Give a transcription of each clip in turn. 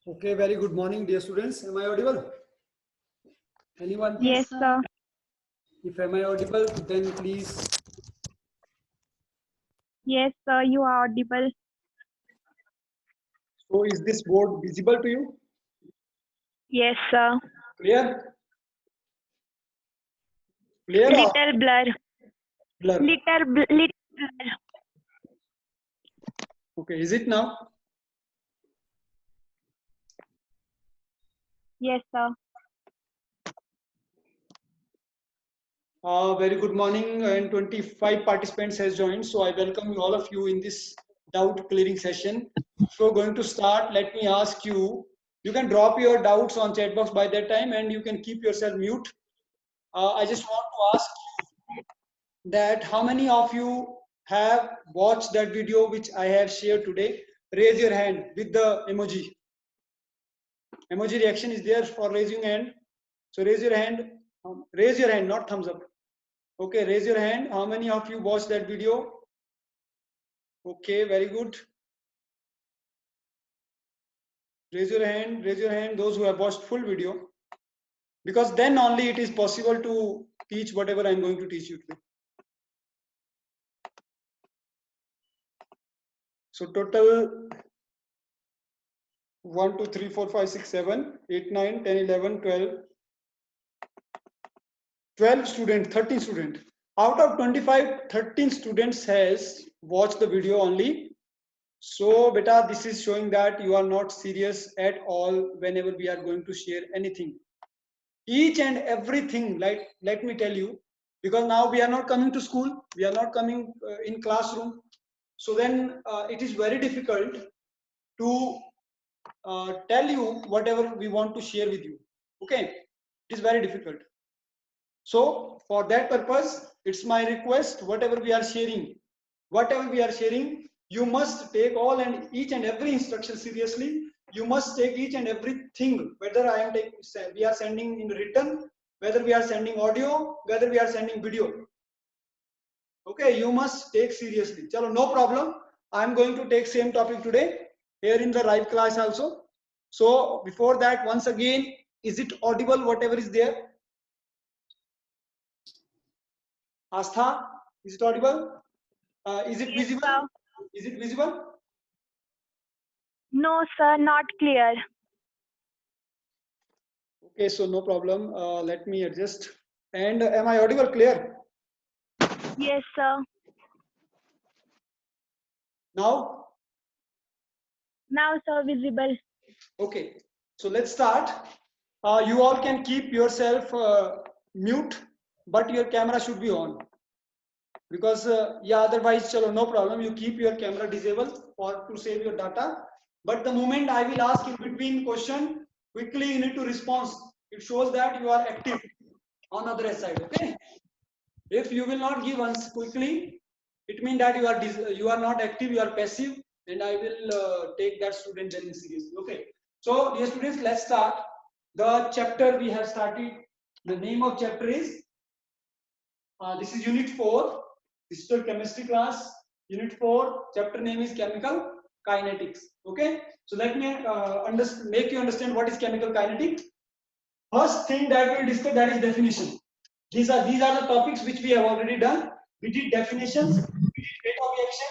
Okay, very good morning, dear students. Am I audible? Anyone? Yes, sir. If am I audible, then please. Yes, sir. You are audible. So, is this board visible to you? Yes, sir. Clear? Clear or Little blur. blur? Little blur. Okay, is it now? Yes, sir. Very good morning, and 25 participants has joined. So, I welcome all of you in this doubt clearing session. So, going to start. Let me ask you. You can drop your doubts on chat box by that time, and you can keep yourself mute. I just want to ask that how many of you have watched that video which I have shared today? Raise your hand with the emoji. Emoji reaction is there for raising hand. So raise your hand. Raise your hand, not thumbs up. Okay, raise your hand. How many of you watched that video? Okay, very good. Raise your hand. Raise your hand. Those who have watched full video, because then only it is possible to teach whatever I'm going to teach you today. So total 1, 2, 3, 4, 5, 6, 7, 8, 9, 10, 11, 12 students, 13 students. Out of 25, 13 students has watched the video only. So beta, this is showing that you are not serious at all whenever we are going to share anything. Each and everything, like let me tell you, because now we are not coming to school, we are not coming in classroom. So then it is very difficult to tell you whatever we want to share with you. Okay, it is very difficult. So for that purpose, it's my request, whatever we are sharing, you must take all and each and every instruction seriously. You must take each and everything, whether we are sending in written, whether we are sending audio, whether we are sending video. Okay, you must take seriously. Chalo, no problem. I'm going to take same topic today here in the live class also. So before that, once again, is it audible? Whatever is there. Astha, is it audible? Is it Yes, visible? sir. Is it visible? No, sir. Not clear. Okay, so no problem. Let me adjust. And am I audible? Clear? Yes, sir. Now? Now, sir, visible. Okay, so let's start. You all can keep yourself mute, but your camera should be on. Because yeah, otherwise chalo, no problem, you keep your camera disabled for to save your data, but the moment I will ask in between question, quickly you need to respond. It shows that you are active on other side. Okay, if you will not give answer quickly, it means that you are not active, you are passive, and I will take that student very seriously. Okay, so dear students, let's start the chapter we have started. The name of chapter is this is unit 4, digital chemistry class, unit 4, chapter name is chemical kinetics. Okay, so let me make you understand what is chemical kinetics. First thing that we'll discuss, that is definition. These are the topics which we have already done. We did definitions, we did rate of reaction,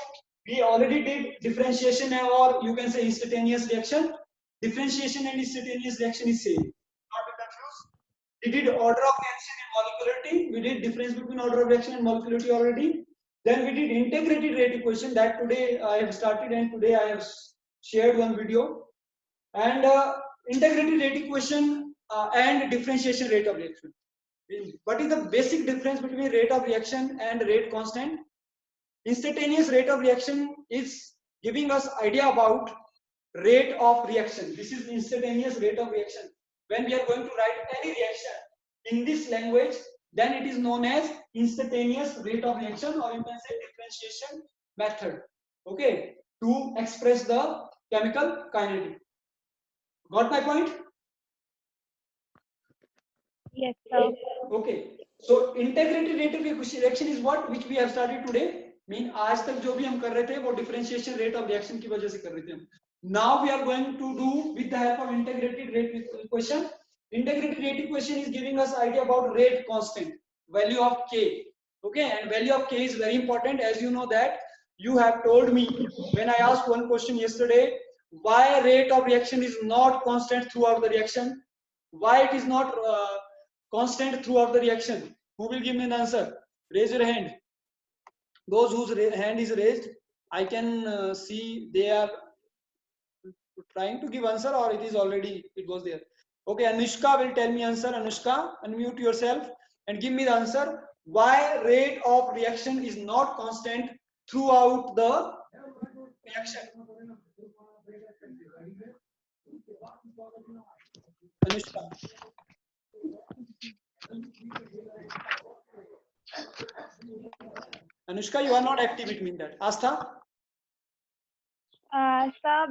we already did differentiation, or you can say instantaneous reaction. Differentiation and instantaneous reaction is same. Not be confused. We did order of reaction and molecularity. We did difference between order of reaction and molecularity already. Then we did integrated rate equation, that today I have started, and today I have shared one video. And integrated rate equation and differentiation rate of reaction. What is the basic difference between rate of reaction and rate constant? Instantaneous rate of reaction is giving us idea about rate of reaction. This is instantaneous rate of reaction. When we are going to write any reaction in this language, then it is known as instantaneous rate of reaction, or you can say differentiation method. Okay, to express the chemical kinetic. Got my point? Yes, sir. Okay. So integrated rate of reaction is what which we have started today. Mean आज तक जो भी हम कर रहे थे वो differentiation rate of reaction की वजह से कर रहे थे हम. Now we are going to do with the help of integrated rate equation. Integrated rate equation is giving us idea about rate constant, value of k. Okay, and value of k is very important. As you know that you have told me when I asked one question yesterday, why rate of reaction is not constant throughout the reaction. Why it is not constant throughout the reaction? Who will give me an answer? Raise your hand. Those whose hand is raised, I can see they are trying to give answer, or it is already, it was there. Okay, Anushka will tell me answer. Anushka, unmute yourself and give me the answer. Why rate of reaction is not constant throughout the reaction? Anushka. Anushka, you are not active, it means that. Astha? Sir,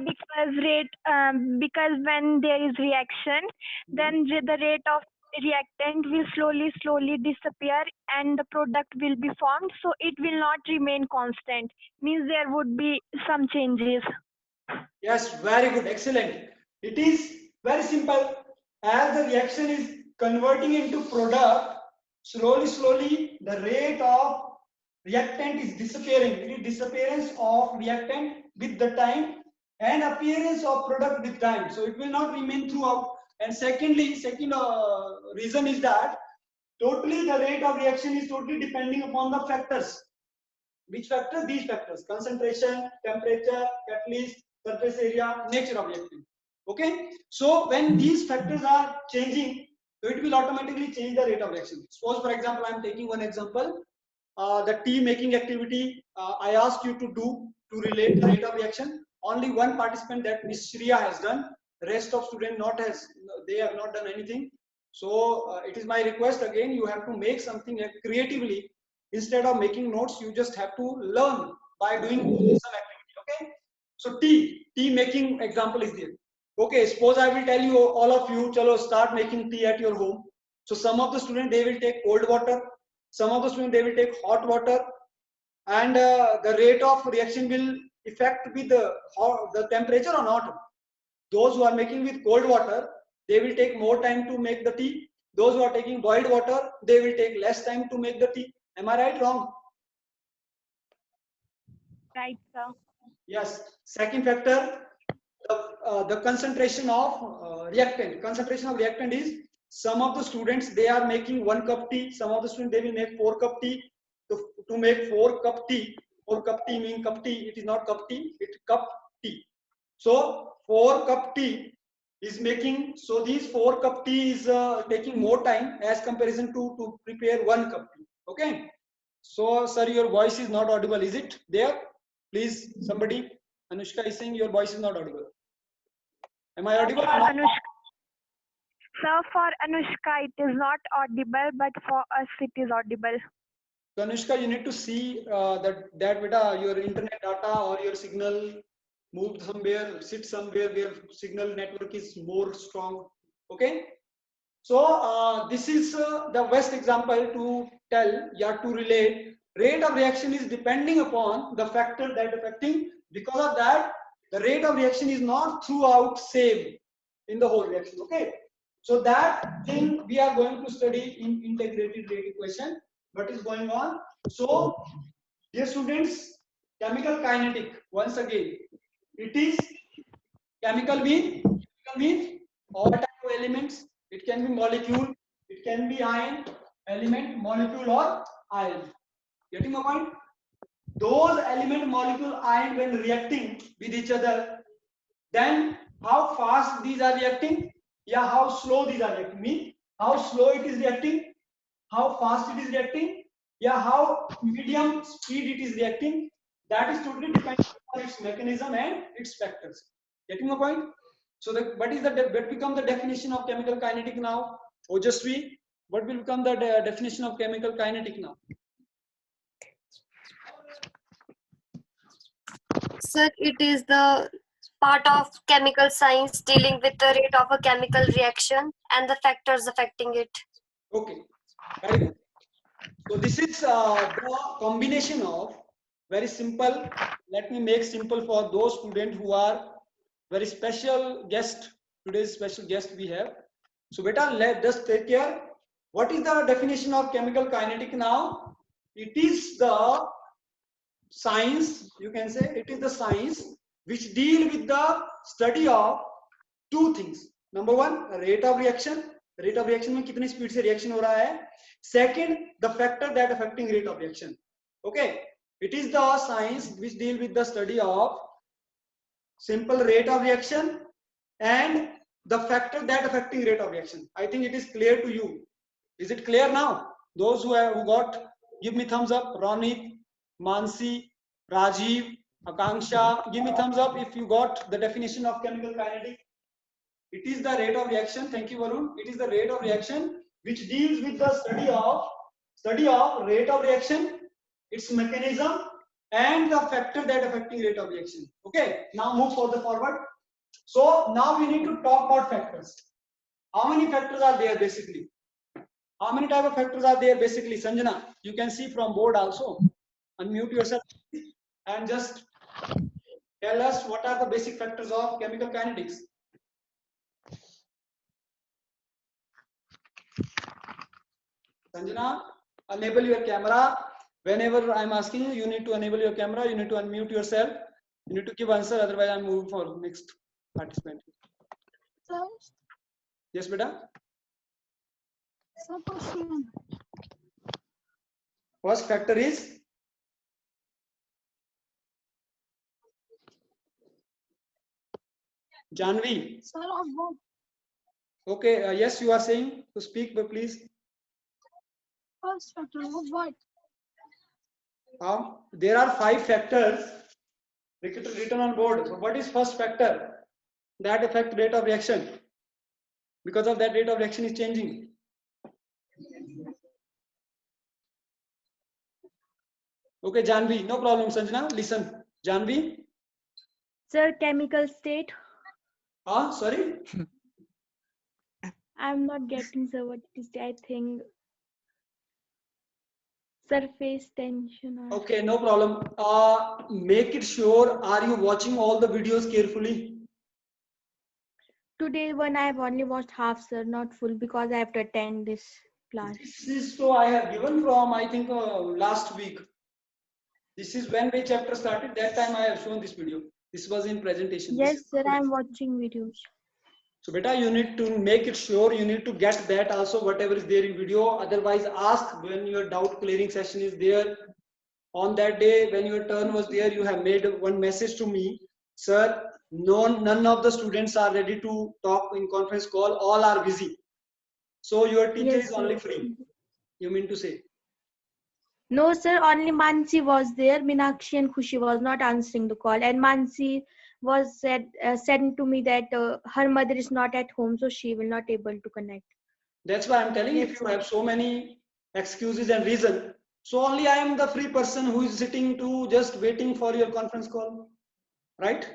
because when there is reaction, then the rate of reactant will slowly disappear and the product will be formed, so it will not remain constant, means there would be some changes. Yes, very good, excellent. It is very simple. As the reaction is converting into product, slowly the rate of reactant is disappearing. It is disappearance of reactant with the time and appearance of product with time. So it will not remain throughout. And second reason is that totally the rate of reaction is totally depending upon the factors. Which factors? These factors: concentration, temperature, catalyst, surface area, nature of reactant. Okay, so when these factors are changing, so it will automatically change the rate of reaction. Suppose, for example, I am taking one example. The tea making activity I asked you to do to relate the rate of reaction. Only one participant, that Miss Shriya, has done. The rest of students they have not done anything. So it is my request again. You have to make something creatively. Instead of making notes, you just have to learn by doing some activity. Okay. So tea making example is there. Okay. Suppose I will tell you, all of you, chalo start making tea at your home. So some of the students, they will take cold water. Some of the students, they will take hot water, and the rate of reaction will affect with the temperature or not. Those who are making with cold water, they will take more time to make the tea. Those who are taking boiled water, they will take less time to make the tea. Am I right? Wrong? Right, sir. Yes. Second factor, the concentration of reactant. Concentration of reactant is, some of the students, they are making 1 cup tea. Some of the students, they will make 4 cup tea. To make 4 cup tea, 4 cup tea mean cup tea. It is not cup tea. It's cup tea. So 4 cup tea is making. So these 4 cup tea is taking more time as comparison to prepare 1 cup tea. Okay. So sir, your voice is not audible. Is it there? Please, somebody. Anushka is saying your voice is not audible. Am I audible? Sir, for Anushka, it is not audible, but for us, it is audible. So Anushka, you need to see that beta, your internet data or your signal moved somewhere, sit somewhere where signal network is more strong. Okay. So this is the best example to tell, to relate. Rate of reaction is depending upon the factor that affecting. Because of that, the rate of reaction is not throughout same in the whole reaction. Okay. So that thing we are going to study in integrated rate equation. What is going on? So, dear students, chemical kinetic. Once again, it is chemical mean all type of elements. It can be molecule, it can be ion, element, molecule, or ion. Getting my point? Those element, molecule, ion, when reacting with each other, then how fast these are reacting? Yeah, how slow these are reacting? Mean how slow it is reacting, how fast it is reacting, yeah, how medium speed it is reacting. That is totally depending on its mechanism and its factors. Getting my point? So what become the definition of chemical kinetic now? Ojasvi, what will become the definition of chemical kinetic now? Sir, it is the part of chemical science dealing with the rate of a chemical reaction and the factors affecting it. Okay, very good. So this is the combination of very simple. Let me make simple for those students who are very special guest. Today's special guest we have. So beta, let us take care. What is the definition of chemical kinetic now? It is the science, you can say, it is the science which deal with the study of two things. Number one, rate of reaction. Rate of reaction में कितनी speed से reaction हो रहा है. Second, the factor that affecting rate of reaction. Okay, it is the science which deal with the study of simple rate of reaction and the factor that affecting rate of reaction. I think it is clear to you. Is it clear now? Those who got, give me thumbs up. Ronit, Mansi, Rajiv, Akanksha, give me thumbs up if you got the definition of chemical kinetic. It is the rate of reaction. Thank you, Varun. It is the rate of reaction which deals with the study of rate of reaction, its mechanism, and the factor that affecting rate of reaction. Okay. Now move forward. So now we need to talk about factors. How many factors are there basically? How many type of factors are there basically? Sanjana, you can see from board also. Unmute yourself and just tell us what are the basic factors of chemical kinetics. Sanjana, enable your camera. Whenever I'm asking you, you need to enable your camera. You need to unmute yourself. You need to give answer. Otherwise, I'm moving for next participant. Sir, Yes, beta. First factor is Janvi. sir, of what? Okay. Yes, you are saying to speak, but please. First factor of what? There are 5 factors written on board. So what is first factor that affect rate of reaction? Because of that, rate of reaction is changing. Okay, Janvi, no problem. Sanjana, listen. Janvi. Sir, chemical state. Sorry. I'm not getting, sir, what it is. I think surface tension. Or... Okay, no problem. Make it sure. Are you watching all the videos carefully? Today one I have only watched half, sir, not full, because I have to attend this class. This is so I have given from I think last week. This is when the chapter started. That time I have shown this video. This was in presentation. Yes, sir, I'm watching videos. So beta, you need to make it sure. You need to get that also, whatever is there in video. Otherwise, ask when your doubt clearing session is there. On that day, when your turn was there, you have made one message to me, sir. None of the students are ready to talk in conference call. All are busy. So your teacher Yes, is only sir. free. You mean to say? No, sir, only Mansi was there. Meenakshi and Khushi was not answering the call. And Mansi was said to me that her mother is not at home, so she will not able to connect. That's why I'm telling you, Yes, if you have so many excuses and reason, so only I am the free person who is sitting to just waiting for your conference call, right?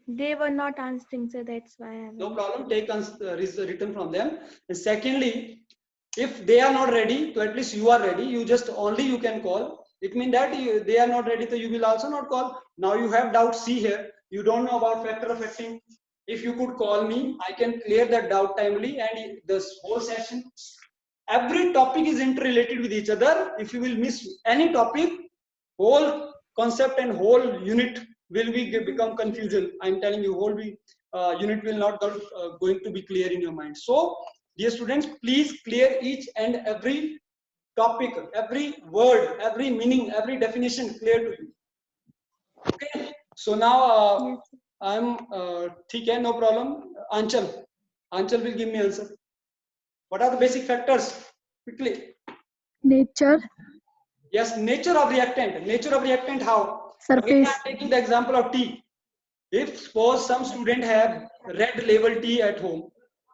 They were not answering, so that's why I have. No problem. Take written from them. And secondly, if they are not ready, so at least you are ready. You just only you can call. It means that they are not ready, so you will also not call. Now you have doubt. See here, you don't know about factor affecting. If you could call me, I can clear that doubt timely. And this whole session, every topic is interrelated with each other. If you will miss any topic, whole concept and whole unit will become confusion. I'm telling you, whole unit will not going to be clear in your mind. So, dear students, please clear each and every topic, every word, every meaning, every definition clear to you. Okay. So now I'm okay, no problem. Anchal will give me answer. What are the basic factors? Quickly. Nature, Yes, nature of reactant. Nature of reactant, how? surface, Again, I'm taking the example of tea. If suppose some student have red label tea at home,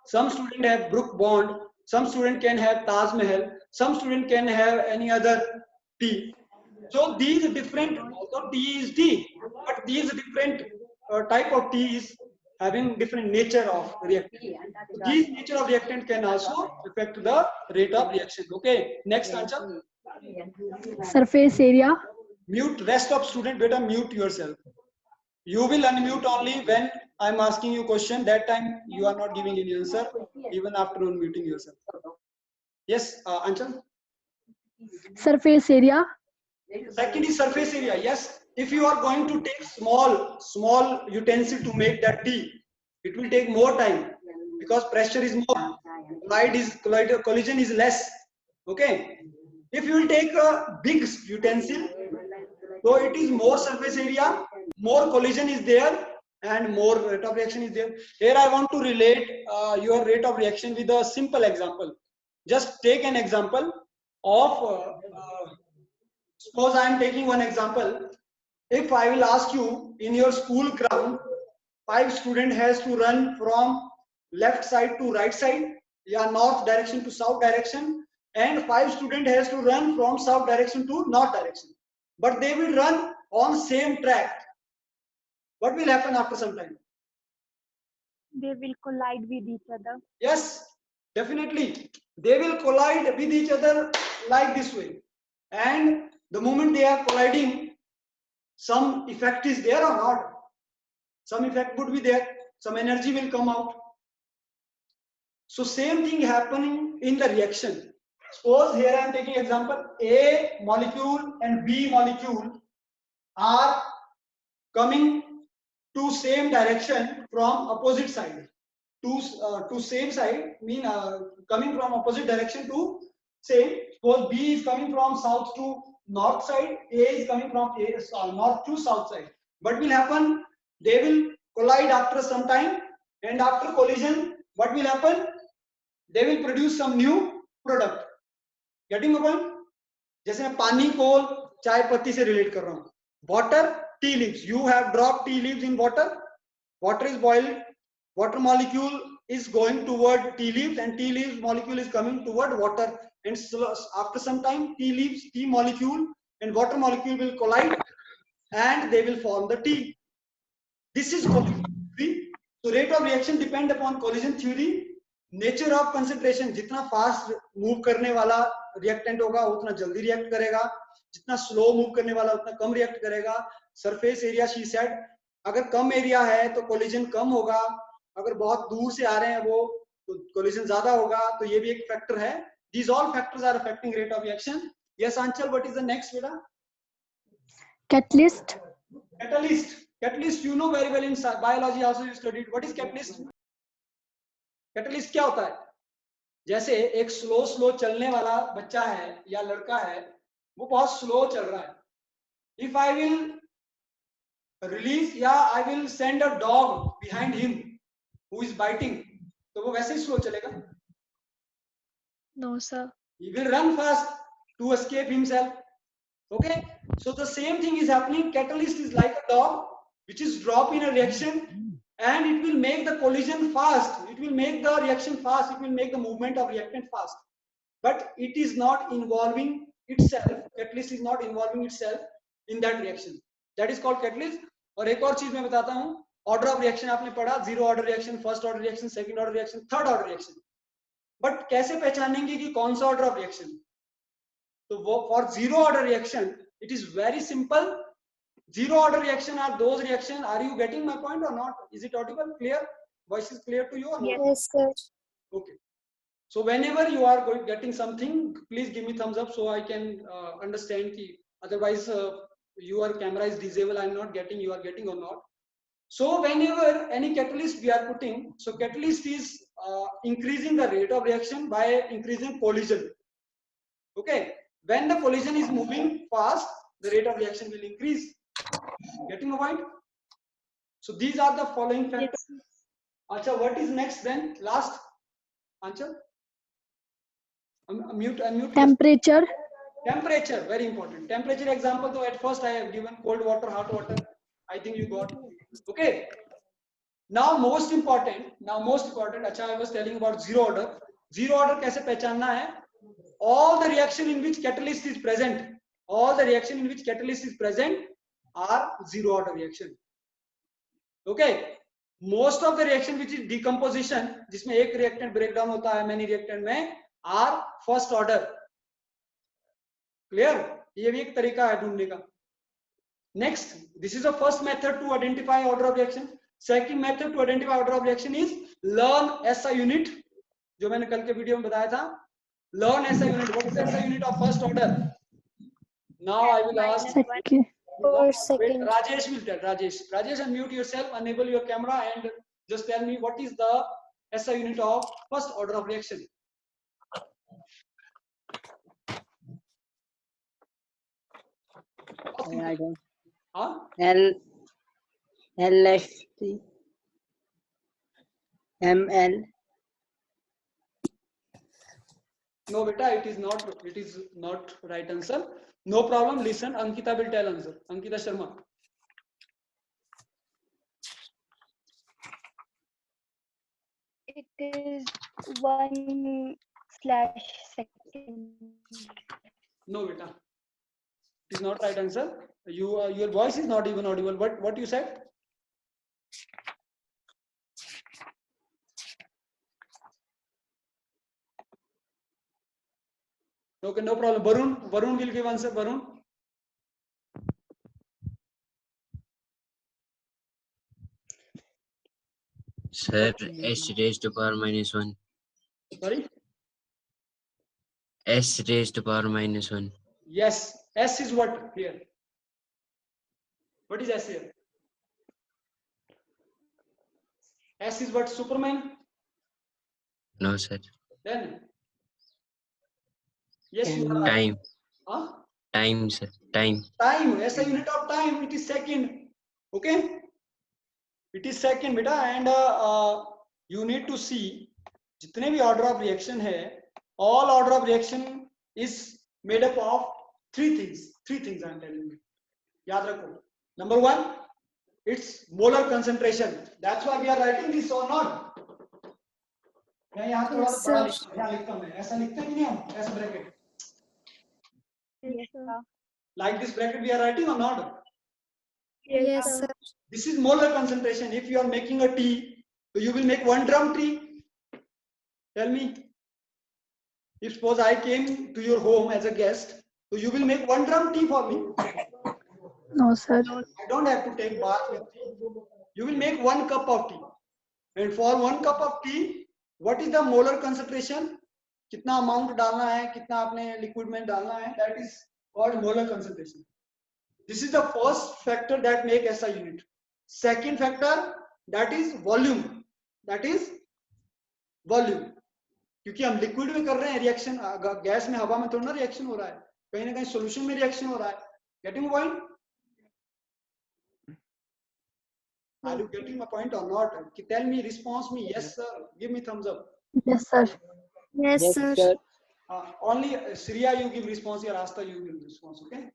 some student have Brook Bond, some student can have Taj Mahal, some student can have any other tea. So these different, although tea is tea, but these different type of tea is having different nature of reactant. So these nature of reactant can also affect the rate of reaction. Okay, next answer. surface area, Mute rest of student, better mute yourself. You will unmute only when I'm asking you question. That time you are not giving any answer, even after unmuting yourself. Yes, Anchal? Surface area. Second is surface area. Yes, if you are going to take small utensil to make that tea, it will take more time because pressure is more, collision is less. Okay, if you will take a big utensil, so it is more surface area, more collision is there, and more rate of reaction is there. Here I want to relate your rate of reaction with a simple example. Just take an example of suppose I am taking one example. If I will ask you, in your school ground, 5 student has to run from left side to right side, yeah, north direction to south direction, and 5 student has to run from south direction to north direction. But they will run on same track. What will happen after some time? They will collide with each other. Yes, definitely. They will collide with each other like this way. And the moment they are colliding, some effect is there or not? Some effect would be there. Some energy will come out. So same thing happening in the reaction. Suppose here I am taking example, A molecule and B molecule are coming to same direction from opposite side. To same side mean coming from opposite direction to same. Suppose B is coming from south to north side, A is coming from north to south side. What will happen? They will collide after some time, and after collision, what will happen? They will produce some new product. Getting my point? जैसे मैं पानी को चाय पत्ती से relate कर रहा हूँ. Water, tea leaves. You have dropped tea leaves in water. Water is boiled. Water molecule is going toward tea leaves, and tea leaves molecule is coming toward water. And so after some time, tea molecule and water molecule will collide, and they will form the tea. This is collision theory. So rate of reaction depend upon collision theory. Nature of concentration, जितना fast move करने वाला reactant होगा उतना जल्दी react करेगा, जितना slow move करने वाला उतना कम रिएक्ट करेगा. सरफेस एरिया शी सेड, अगर कम एरिया है तो कोलिजन कम होगा, अगर बहुत दूर से आ रहे हैं वो तो कोलिजन ज्यादा होगा. तो ये भी एक फैक्टर है. These all factors are affecting rate of reaction. Yes Aanchal, what is the next बेटा? Catalyst. Catalyst you know very well, in biology also you studied. What is catalyst? Catalyst क्या होता है? जैसे एक स्लो चलने वाला बच्चा है या लड़का है, वो बहुत स्लो चल रहा है. इफ आई विल रिलीज या I will send a dog behind him who is biting, तो वो वैसे ही स्लो चलेगा? No, sir. He will run fast to escape himself. Okay, so the same thing is happening. Catalyst is like a dog which is drop in a reaction, and it will make the collision fast, it will make the reaction fast, it will make the movement of reactant fast, but it is not involving itself. Catalyst is not involving itself in that reaction. That is called catalyst. और एक और चीज मैं बताता हूँ, order of reaction आपने पढ़ा, zero order reaction, first order reaction, second order reaction, third order reaction. But कैसे पहचानेंगे कि कौन सा ऑर्डर ऑफ रिएक्शन? तो वो for zero order reaction it is very simple. Zero order reaction are those reaction. Are you getting my point or not? Is it audible? Clear? Voice is clear to you or not? Yes, sir. Okay. So whenever you are getting something, please give me thumbs up so I can understand. Ki, otherwise, your camera is disabled. I'm not getting. You are getting or not? So whenever any catalyst we are putting, so catalyst is increasing the rate of reaction by increasing collision. Okay. When the collision is moving fast, the rate of reaction will increase. Getting a point? So these are the following factors. Yes. Acha, what is next then? Last answer. Unmute. Temperature. Temperature, very important. Temperature example. So at first I have given cold water, hot water. I think you got. Okay. Now most important. Acha, I was telling about zero order. Zero order कैसे पहचानना है? All the reaction in which catalyst is present. All the reaction in which catalyst is present are zero order reaction. Okay, most of the reaction which is decomposition, जिसमें एक reactant breakdown होता है many reactant में, are first order. Clear? ये भी एक तरीका है ढूंढने का. Next, this is the first method to identify order of reaction. Second method to identify order of reaction is learn SI unit. जो मैंने कल के वीडियो में बताया था. Learn SI unit. What is the SI unit of first order? Now I will ask. Second. Or Wait, second. Rajesh will tell. Rajesh, unmute yourself, enable your camera, and just tell me what is the SI unit of first order of reaction. I don't. Huh? LST ML. No, beta, it is not. It is not right answer. No problem. Listen, Ankita will tell answer. Ankita Sharma. It is 1/2. No, beta. It is not right answer. Your voice is not even audible. What you said? Okay, no problem. Varun will give answer. Varun. Sir, s raised to power minus 1. Sorry. S raised to power minus 1. Yes. S is what here? What is S here? S is what? Superman? No, sir. Then? Yes, you are right. Time. Huh? Time, sir. Time. Time. SI unit of time. It is second. Okay? It is second, beta. And you need to see जितने भी order of reaction है, all order of reaction is made up of three things. Three things I am telling you. याद रखो. Number one, it's molar concentration. That's why we are writing this or not. मैं यहाँ थोड़ा Yes, बड़ा sir. लिखता हूँ. ऐसा लिखते हैं कि नहीं हम? ऐसा bracket. Yes, sir. Like this bracket we are writing or not? Yes, sir. This is molar concentration. If you are making a tea, so you will make 1 drum tea. Tell me. If suppose I came to your home as a guest, so you will make 1 drum tea for me. No, sir. I don't have to take bath with tea. You will make 1 cup of tea. And for 1 cup of tea, what is the molar concentration? कितना amount डालना है, कितना आपने liquid में डालना है, that is called molar concentration. This is the first factor that make SI unit. Second factor, that is volume. That is volume. क्योंकि हम लिक्विड में कर रहे हैं रिएक्शन, गैस में हवा में थोड़ा ना रिएक्शन हो रहा है, कहीं ना कहीं सॉल्यूशन में रिएक्शन हो रहा है. Getting my point? Are you getting my point or not? Tell me, response me. Yes, sir. Give me thumbs up. Yes, sir. Yes, sir. Only Syria you give response, or Asta you give response. Okay.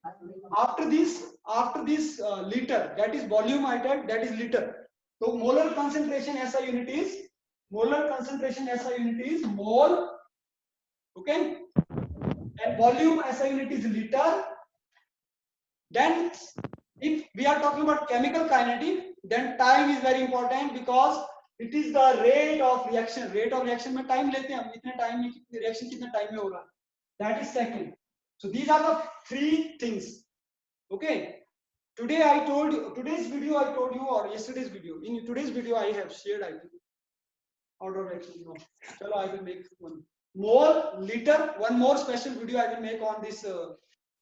After this liter, that is volume item, that is liter. So molar concentration SI unit is mole. Okay. And volume SI unit is liter. Then if we are talking about chemical kinetic, then time is very important because it is the rate of reaction. Rate of reaction में time लेते हैं हम, इतने time में reaction कितने time में हो रहा है. That is second. So these are the three things. Okay. Today I told you, today's video I told you, or yesterday's video. In today's video I have shared, I think. Order of reaction. No. Chalo, I will make one more liter. One more special video I will make on this,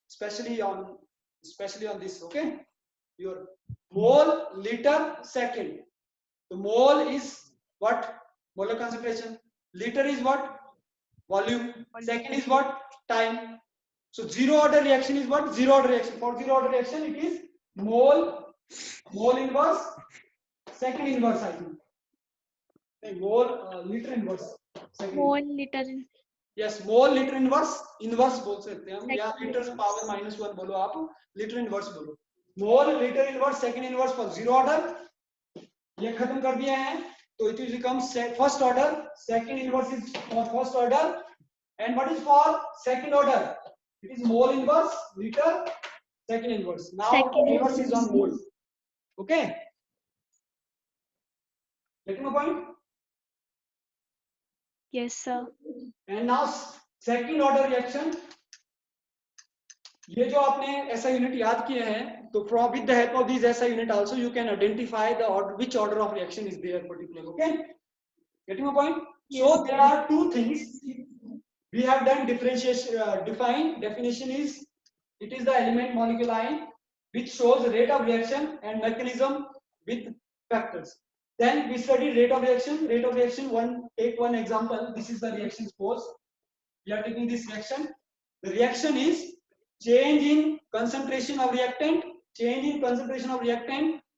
especially on this. Okay. Your mole, liter, second. The mole is what? Molar concentration. Liter is what? Volume. Second is what? Time. So zero order reaction is what? Zero order reaction. For zero order reaction, it is mole inverse, second inverse, I think. Mole liter inverse. Second. Mole liter. Yes, mole liter inverse बोल सकते हैं हम, या liter power -1 बोलो आप, liter inverse बोलो. Mole liter inverse, second inverse for zero order. ये खत्म कर दिया है, तो it will become first order. Second inverse is for first order, and what is for second order? It is mole inverse, liter, second inverse. Now Second inverse is on mole. Okay. Getting my point? Yes, sir. And now second order reaction. ये जो आपने ऐसा unit याद किए हैं, तो from with the help of these ऐसा unit also you can identify the order, which order of reaction is there particular. Okay, getting my point? So there are two things we have done. Differentiation, definition is, it is the element molecule line which shows rate of reaction and mechanism with factors. Then we studied rate of reaction. Rate of reaction, take one example. This is the reaction suppose. We are taking this reaction. The reaction is change in concentration of reactant,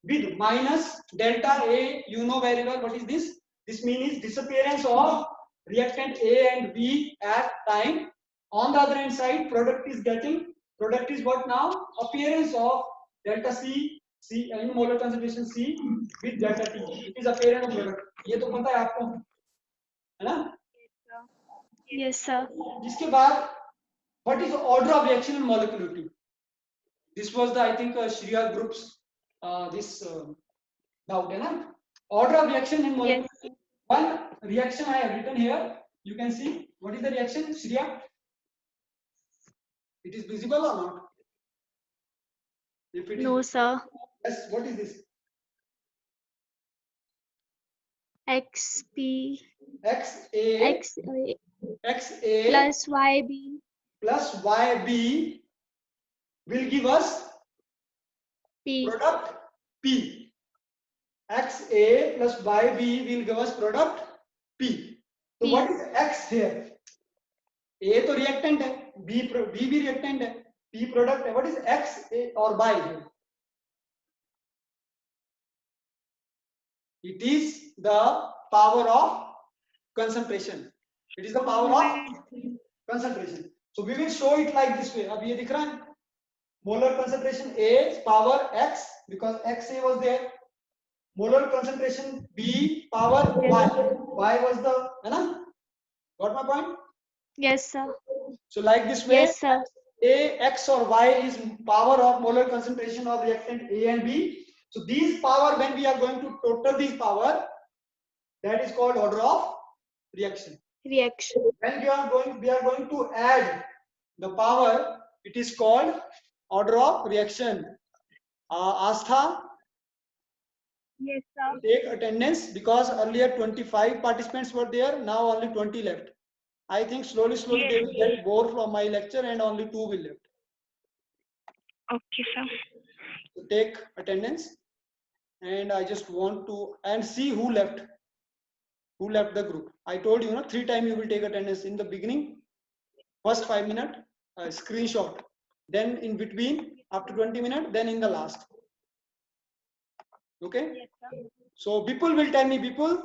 with minus delta A. You know very well what is this. This means disappearance of reactant A and B at time. On the other hand side, product is what now? Appearance of delta C in molar concentration C with delta T. It is appearance of product. ये तो पता है आपको, है ना? Yes, sir. इसके बाद, what is the order of reaction in molecularity? This was the, I think, Shriya group's doubt, है ना? Order of reaction in molecularity. One reaction I have written here. You can see what is the reaction, Shriya? It is visible or not? If it No, is, sir. yes. What is this? XP XA plus YB plus YB will give us P. product P. XA plus YB will give us product P. So P. what is X here? A तो reactant है, B भी reactant है, P product है. What is X A or Y here? It is the power of concentration. It is the power of concentration. So we will show it like this way. अब ये दिख रहा है? Molar concentration A power X because XA was there. Molar concentration B power Y. Y was the, है ना? Got my point? Yes, sir. So like this way, Yes, sir. A, X or Y is power of molar concentration of reactant A and B. So these power, when we are going to total these power, that is called order of reaction. Reaction. When we are going to add the power, it is called order of reaction. Astha, Yes, sir. take attendance because earlier 25 participants were there, now only 20 left. I think slowly they will get bored from my lecture and only 2 will left. Okay, sir. So take attendance, and I just want to see who left the group. I told you, 3 times you will take attendance in the beginning, first 5 minutes, screenshot, then in between after 20 minutes, then in the last. Okay? Yes, sir. So people will tell me, people,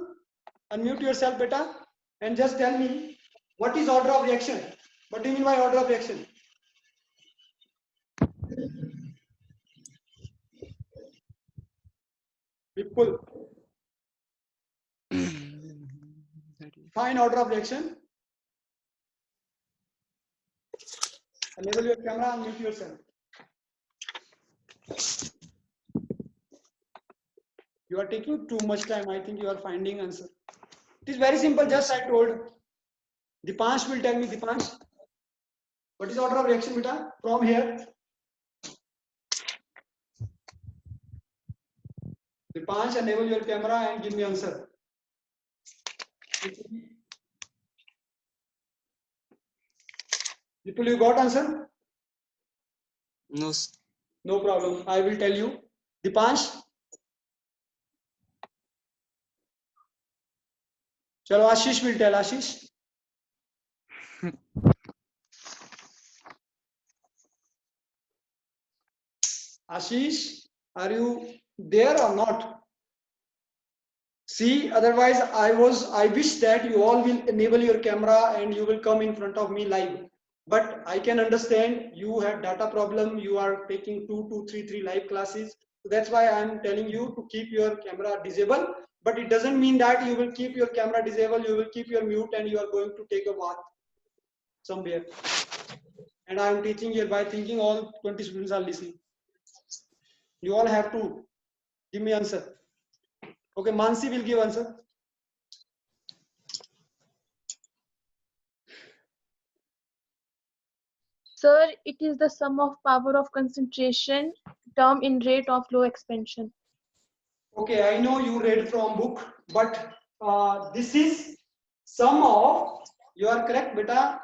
unmute yourself beta and just tell me what is order of reaction. What do you mean by order of reaction? People, find order of reaction. Enable your camera, unmute yourself. You are taking too much time. I think you are finding answer. It is very simple. Just I told. Dipansh will tell me. Dipansh, what is order of reaction, beta? From here. Dipansh, enable your camera and give me answer. People, you got answer? No. No problem. I will tell you. Dipansh. Chalo, Ashish will tell. Ashish. Ashish, are you there or not? See, otherwise I wish that you all will enable your camera and you will come in front of me live. But I can understand you have data problem. You are taking 2 to 3 live classes. So that's why I am telling you to keep your camera disabled. But it doesn't mean that you will keep your camera disabled. You will keep your mute and you are going to take a bath somewhere. And I am teaching here by thinking all 20 students are listening. You all have to give me answer. Okay, Mansi will give answer. Sir, it is the sum of power of concentration term in rate of low expansion. Okay, I know you read from book, but this is sum of, you are correct beta,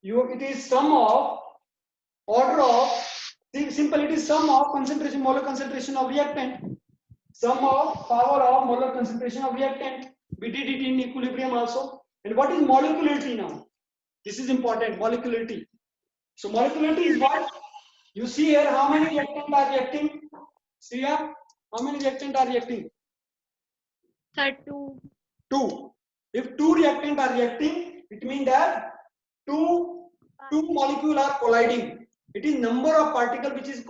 it is sum of order of, simple, it is sum of concentration, molar concentration of reactant, sum of power of molar concentration of reactant. We did it in equilibrium also. And what is molecularity now? This is important, molecularity. So molecularity is what? You see here how many reactants are reacting? See here, how many reactants are reacting? Sir, 2. 2. If 2 reactants are reacting, it means that two molecules are colliding. It is number of particles which is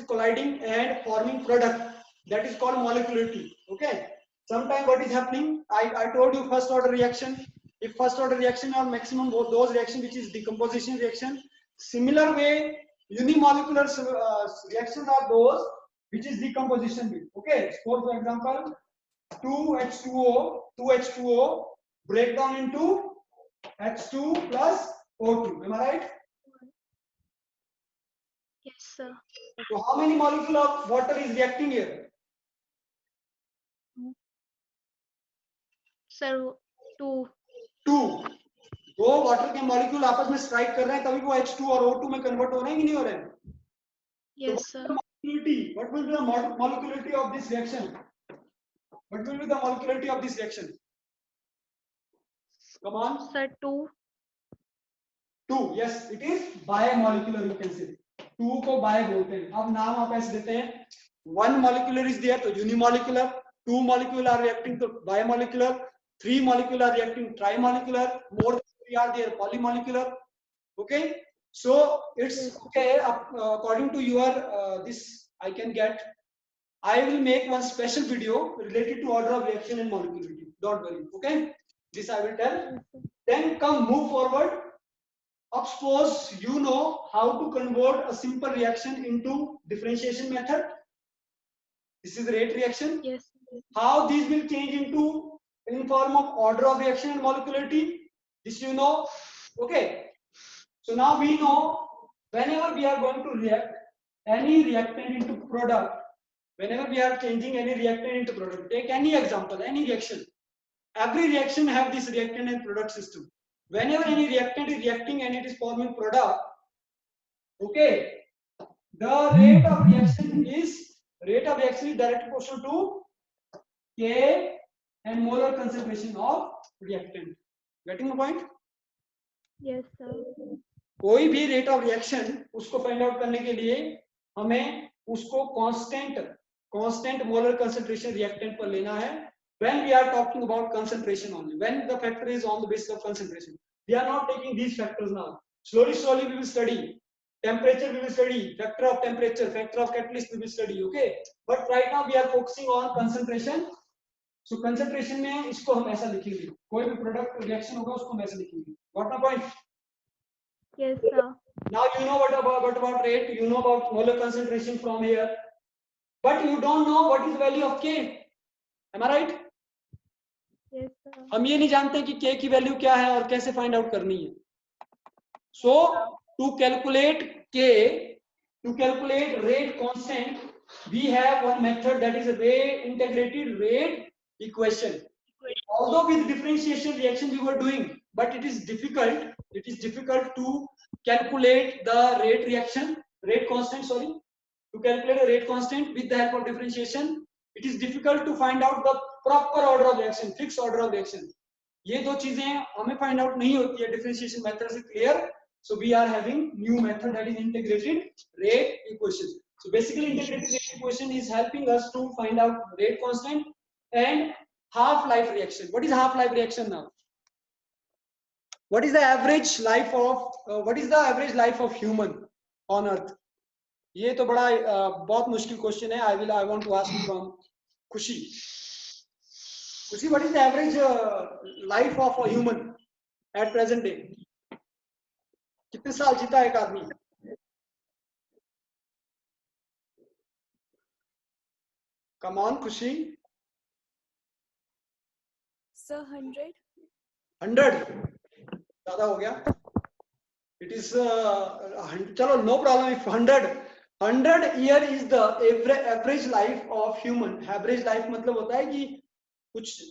colliding, and forming product. That is called molecularity. Okay. Sometimes what is happening? I told you first order reaction. If first order reaction or maximum those reaction which is decomposition reaction. Similar way, unimolecular reactions are those which is decomposition. Okay. For example, 2H2O break down into H2 plus O2. Am I right? Yes, sir. So how many molecules of water is reacting here? Sir, 2. 2. दो water के molecule आपस में strike कर रहे हैं तभी वो H2 और O2 में कन्वर्ट हो रहे हैं कि नहीं हो रहे हैं? Yes, sir. What will be the molecularity of this reaction? What will be the molecularity of this reaction? Come on. Sir, 2. 2. Yes, it is bimolecular. You can say 2 को bi बोलते हैं. अब नाम आप ऐसे देते हैं. 1 molecular is there तो unimolecular. 2 molecular are reacting to bimolecular. 3 molecular are reacting trimolecular. More than 3 are there polymolecular. Okay. So it's okay. According to your this, I can get. I will make one special video related to order of reaction and molecularity. Don't worry. Okay. This I will tell. Then come move forward. Up suppose you know how to convert a simple reaction into differentiation method. This is rate reaction. Yes. How these will change into in form of order of reaction and molecularity. This you know. Okay. So now we know whenever we are going to react any reactant into product, whenever we are changing any reactant into product, take any example, any reaction. Every reaction have this reactant and product system. Whenever any reactant is reacting and it is forming product, okay, the rate of reaction is directly proportional to K and molar concentration of reactant. Getting the point? Yes, sir. कोई भी rate of reaction उसको find out करने के लिए हमें उसको constant molar concentration reactant पर लेना है. When we are talking about concentration only, when the factor is on the basis of concentration, we are not taking these factors now. Slowly we will study temperature, we will study factor of temperature, factor of catalyst, we will study. Okay, but right now we are focusing on concentration. So concentration में इसको हम ऐसा लिखेंगे, कोई भी product reaction होगा उसको हम ऐसा लिखेंगे. Got my point? Yes, sir. Now you know what about rate, you know about molar concentration from here, but you don't know what is the value of K. Am I right? Yes, sir. हम ये नहीं जानते कि K की value क्या है और कैसे फाइंड आउट करनी है. So to calculate K, to calculate rate constant, we have one method, that is a integrated rate equation. Although with differentiation reaction we were doing, but it is difficult to calculate the rate constant, to calculate a rate constant with the help of differentiation. It is difficult to find out the proper order of reaction, fixed order of reaction. ये दो चीजें हमें find out नहीं होती है differentiation method से clear. So we are having new method, that is integrated rate equation. So basically integrated rate equation is helping us to find out rate constant and half-life reaction. What is half-life reaction now? What is the average life of human on earth? ये तो बड़ा बहुत मुश्किल question है. I want to ask you from खुशी. What is the average life of a human at present day? कितने साल जीता एक आदमी? Come on, खुशी. Sir, 100. 100 ज्यादा हो गया. It is chalo, no problem. If 100 year is the average life of human. Average life मतलब होता है कि कुछ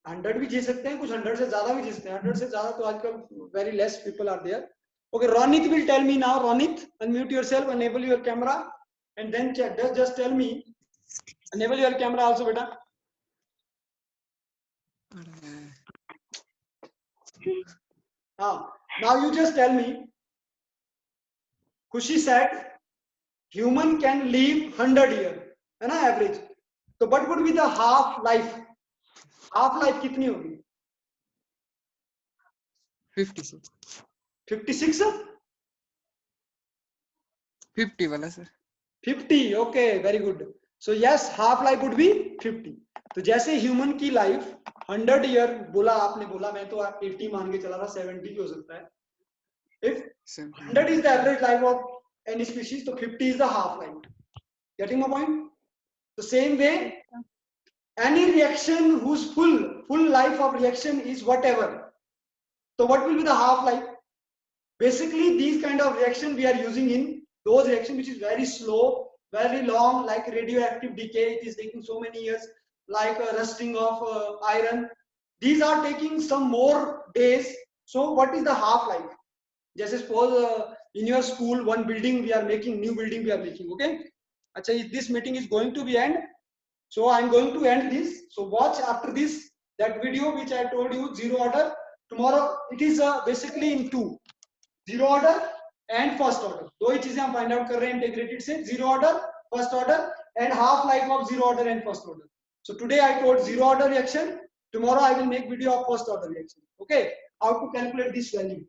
100 भी जी सकते हैं, कुछ 100 से ज्यादा भी जी सकते हैं. 100 से ज्यादा तो आजकल very less people are there. Okay, Ronit will tell me now. Ronit, unmute yourself, enable your camera, and then just tell me. Enable your camera also, beta. Now you just tell me. Khushi said, human can live 100 years, है ना average. So what would be the half life? Half life कितनी होगी? 56 56? 50 वाला sir. 50. Okay, very good. So yes, half life would be 50. तो जैसे human की life 100 year बोला आपने, बोला मैं तो 80 मान के चला था, 70 भी हो सकता है. If 100 is the average life of any species, so 50 is the half life. Getting my point? The same way, any reaction whose full life of reaction is whatever. So what will be the half life? Basically, these kind of reaction we are using in those reaction which is very slow, very long, like radioactive decay. It is taking so many years, like rusting of iron. These are taking some more days. So what is the half life? Just suppose in your school, one building we are making, new building we are making. Okay. Achha, this meeting is going to be end. So I'm going to end this. So watch after this that video which I told you, zero order. Tomorrow it is basically in two, zero order and first order. दो ही चीजें हम find out कर रहे हैं integrated से, zero order, first order, and half life of zero order and first order. So today I told zero order reaction. Tomorrow I will make video of first order reaction. Okay, how to calculate this value.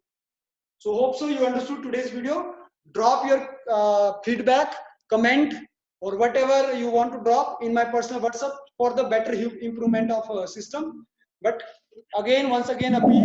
So hope so you understood today's video. Drop your feedback, comment, or whatever you want to drop in my personal WhatsApp for the better improvement of system. But again, once again, appeal.